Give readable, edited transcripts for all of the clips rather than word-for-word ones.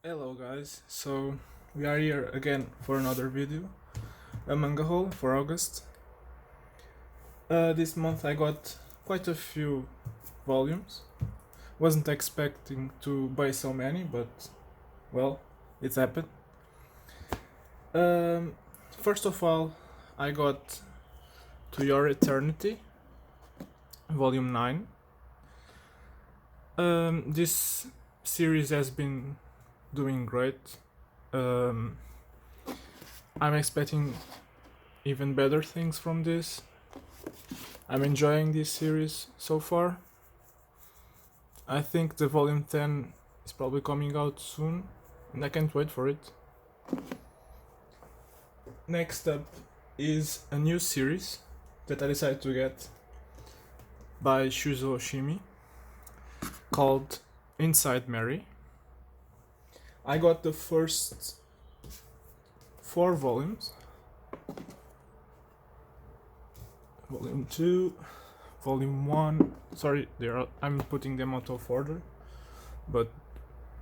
Hello guys, so we are here again for another video, a manga haul for August. This month I got quite a few volumes. Wasn't expecting to buy so many, but well, it's happened. Um, First of all, I got To Your Eternity, Volume 9. This series has been doing great. Um, I'm expecting even better things from this. I'm enjoying this series so far. I think the volume 10 is probably coming out soon, and I can't wait for it. Next up is a new series that I decided to get by Shuzo Oshimi called Inside Mary. I got the first 4 volumes. Volume 2, Volume 1. Sorry, I'm putting them out of order. But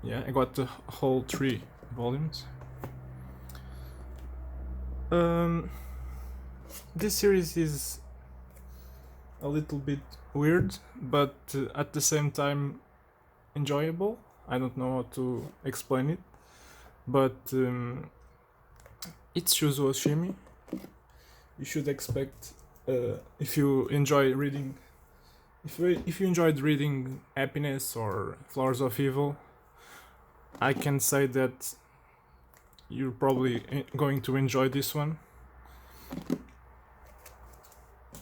yeah, I got the whole 3 volumes. This series is a little bit weird, but at the same time enjoyable. I don't know how to explain it, but it's Shuzo Oshimi. You should expect if you enjoy reading, if you enjoyed reading Happiness or Flowers of Evil, I can say that you're probably going to enjoy this one.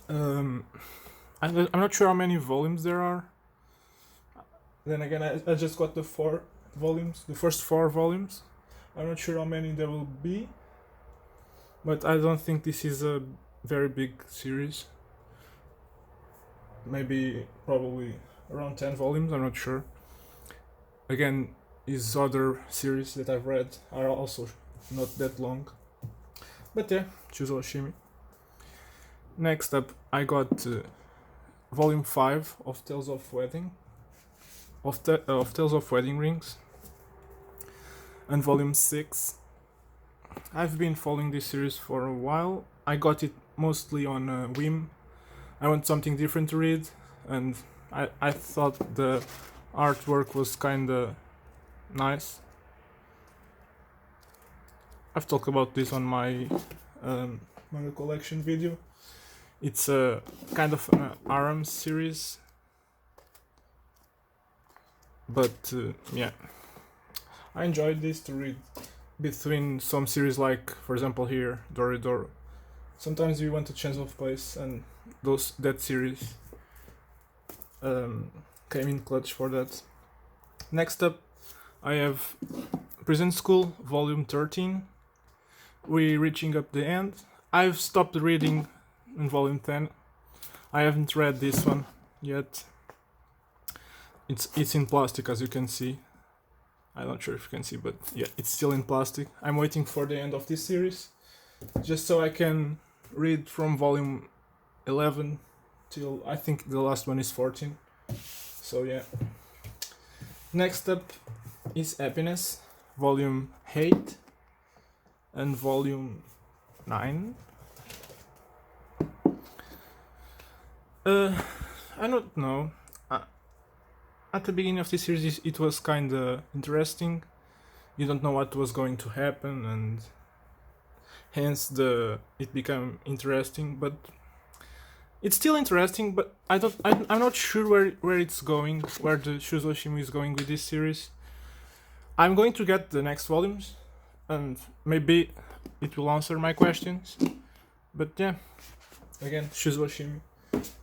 I'm not sure how many volumes there are. Then again, I just got the 4 volumes, the first 4 volumes. I'm not sure how many there will be, but I don't think this is a very big series. Probably around 10 volumes, I'm not sure. Again, his other series that I've read are also not that long. But yeah, Shuzo Oshimi. Next up, I got Volume 5 of Tales of Wedding, of Tales of Wedding Rings, and Volume 6. I've been following this series for a while. I got it mostly on whim. I want something different to read, and I thought the artwork was kinda nice. I've talked about this on my manga collection video. It's a kind of an ARAM series, but yeah, I enjoyed this to read between some series like, for example, here Doridoro. Sometimes you want a change of pace, and that series came in clutch for that. Next up, I have Prison School Volume 13. We're reaching up the end. I've stopped reading in Volume 10. I haven't read this one yet. It's in plastic, as you can see. I'm not sure if you can see, but yeah, it's still in plastic. I'm waiting for the end of this series, just so I can read from Volume 11 till I think the last one is 14. So yeah. Next up is Happiness, Volume 8 and Volume 9. I don't know. At the beginning of this series, it was kinda interesting. You don't know what was going to happen, and hence it became interesting. But it's still interesting. But I'm not sure where it's going, where the Shuzo Oshimi is going with this series. I'm going to get the next volumes, and maybe it will answer my questions. But yeah, again, Shuzo Oshimi,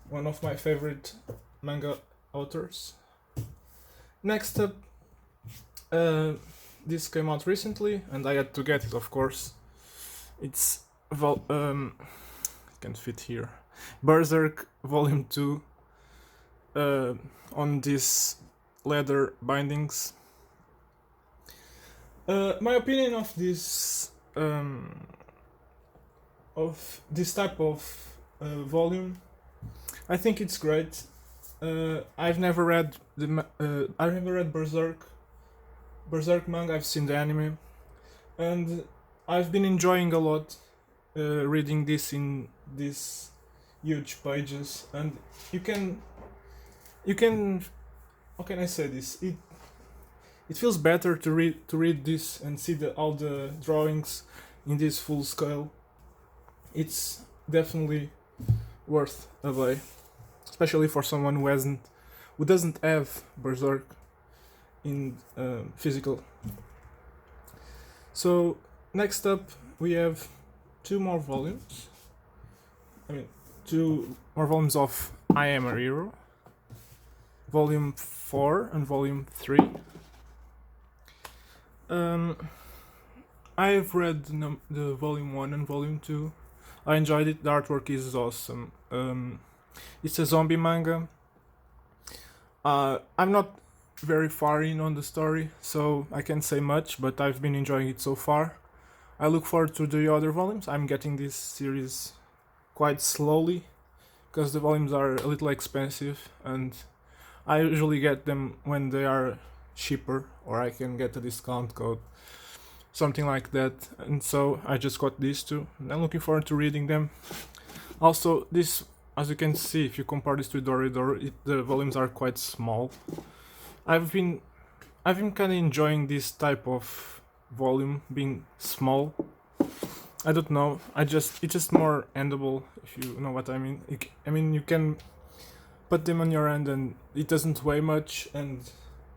one of my favorite manga authors. Next up, this came out recently, and I had to get it, of course. It's can't fit here. Berserk Volume 2 on these leather bindings. My opinion of this type of volume, I think it's great. I've never read Berserk, Berserk manga. I've seen the anime, and I've been enjoying a lot reading this in these huge pages. And you can, you can, how can I say this? It feels better to read this and see all the drawings in this full scale. It's definitely worth a buy, especially for someone who doesn't have Berserk in physical. So next up we have two more volumes. I mean, two more volumes of I Am a Hero, Volume 4 and Volume 3. I've read the Volume 1 and Volume 2. I enjoyed it, the artwork is awesome. It's a zombie manga. I'm not very far in on the story, so I can't say much, but I've been enjoying it so far. I look forward to the other volumes. I'm getting this series quite slowly, because the volumes are a little expensive, and I usually get them when they are cheaper, or I can get a discount code, something like that. And so I just got these two, and I'm looking forward to reading them. Also, this, as you can see, if you compare this to Doridor, the volumes are quite small. I've been kind of enjoying this type of volume being small. I don't know. It's just more endable, if you know what I mean. You can put them on your hand and it doesn't weigh much, and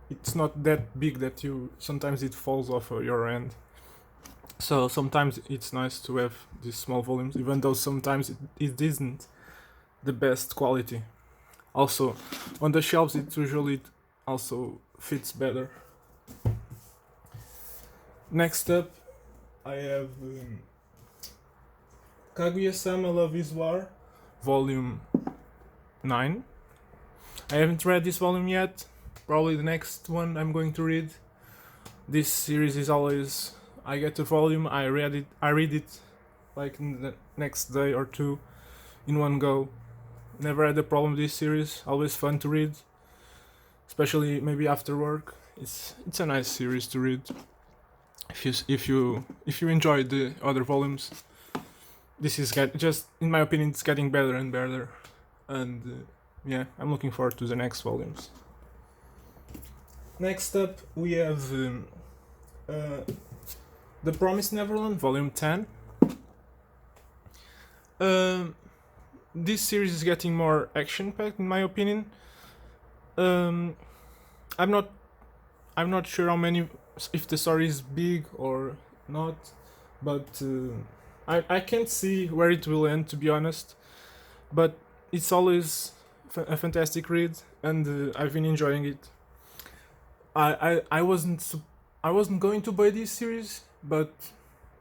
it's not that big that sometimes it falls off your hand. So sometimes it's nice to have these small volumes, even though sometimes it isn't the best quality. Also, on the shelves it usually also fits better. Next up, I have Kaguya-sama Love is War, Volume 9. I haven't read this volume yet. Probably the next one I'm going to read. This series is always, I get a volume, I read it like in the next day or two in one go. Never had a problem with this series. Always fun to read, especially maybe after work. It's a nice series to read. If you enjoyed the other volumes, this is just, in my opinion, it's getting better and better. And yeah, I'm looking forward to the next volumes. Next up, we have The Promised Neverland, Volume 10. This series is getting more action-packed, in my opinion. I'm not sure if the story is big or not, but I can't see where it will end, to be honest. But it's always a fantastic read, and I've been enjoying it. I wasn't going to buy this series, but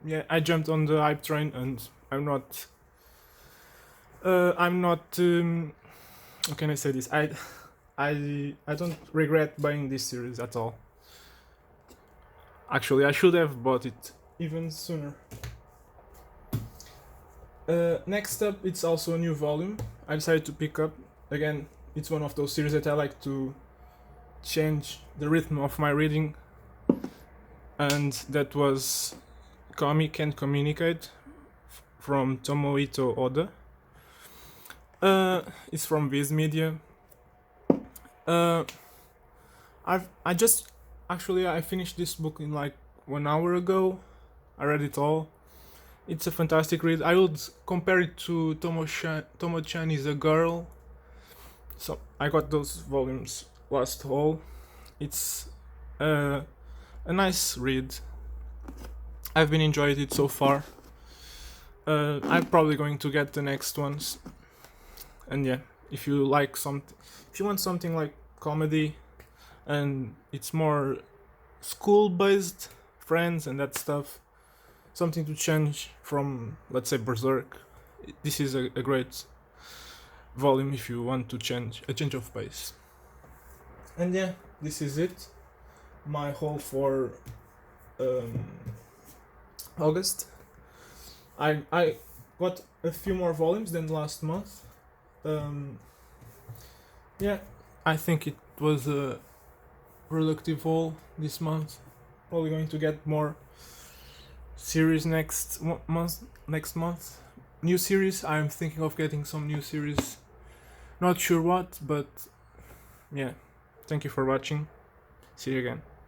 yeah, I jumped on the hype train, and I'm not. How can I say this? I don't regret buying this series at all. Actually, I should have bought it even sooner. Next up, it's also a new volume. I decided to pick up. Again, it's one of those series that I like to change the rhythm of my reading. And that was Kami Can't Communicate from Tomohito Oda. It's from Viz Media. I finished this book in like 1 hour ago. I read it all. It's a fantastic read. I would compare it to Tomo-chan is a Girl. So I got those volumes last fall. It's a nice read. I've been enjoying it so far. I'm probably going to get the next ones. And yeah, if you want something like comedy, and it's more school-based, friends and that stuff, something to change from, let's say, Berserk, this is a great volume if you want to a change of pace. And yeah, this is it. My haul for August. I got a few more volumes than last month. Yeah, I think it was a productive haul this month. probably going to get more series next month. New series. I'm thinking of getting some new series. Not sure what, but yeah. Thank you for watching. See you again.